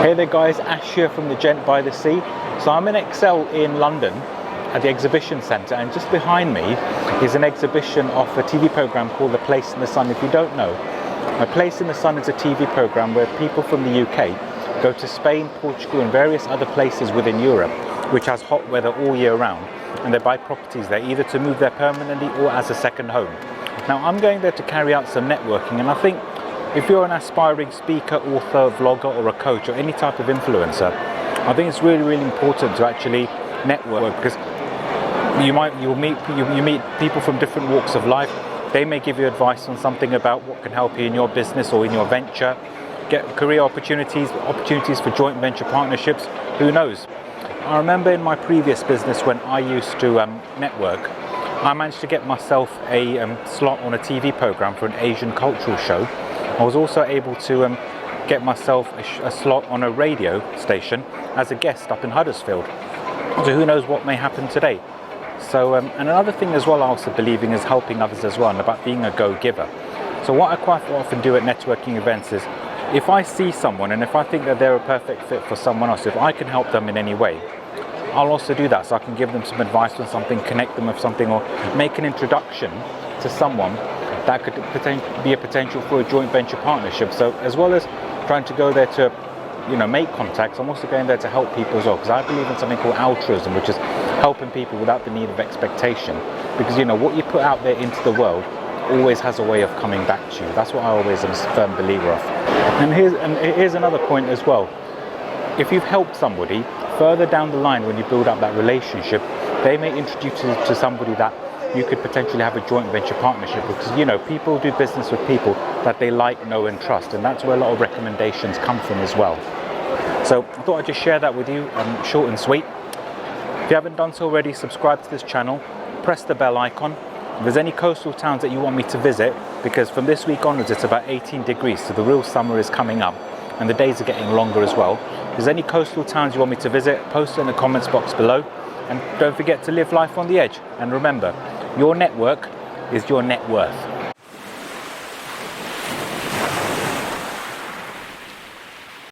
Hey there guys, Ash here from the Gent by the Sea. So I'm in Excel in London at the exhibition centre, and just behind me is an exhibition of a TV programme called A Place in the Sun. If you don't know, A Place in the Sun is a TV programme where people from the UK go to Spain, Portugal and various other places within Europe which has hot weather all year round, and they buy properties there either to move there permanently or as a second home. Now I'm going there to carry out some networking, and I think if you're an aspiring speaker, author, vlogger or a coach or any type of influencer, I think it's really important to actually network, because you meet people from different walks of life. They may give you advice on something about what can help you in your business or in your venture, get career opportunities for joint venture partnerships, who knows. I remember in my previous business when I used to network, I managed to get myself a slot on a TV program for an Asian cultural show. I was also able to get myself a slot on a radio station as a guest up in Huddersfield. So who knows what may happen today. So and another thing as well I also believe in is helping others as well, and about being a go-giver. So what I quite often do at networking events is, if I see someone and if I think that they're a perfect fit for someone else, if I can help them in any way, I'll also do that. So I can give them some advice on something, connect them with something, or make an introduction to someone that could be a potential for a joint venture partnership. So as well as trying to go there to make contacts, I'm also going there to help people as well, because I believe in something called altruism, which is helping people without the need of expectation. Because what you put out there into the world always has a way of coming back to you. That's what I always am a firm believer of. And here's another point as well. If you've helped somebody, further down the line when you build up that relationship, they may introduce you to somebody that you could potentially have a joint venture partnership, because people do business with people that they like, know and trust, and that's where a lot of recommendations come from as well. So I thought I'd just share that with you, short and sweet. If you haven't done so already, subscribe to this channel, press the bell icon. If there's any coastal towns that you want me to visit, because from this week onwards it's about 18 degrees, so the real summer is coming up and the days are getting longer as well. If there's any coastal towns you want me to visit, post it in the comments box below, and don't forget to live life on the edge. And remember, your network is your net worth.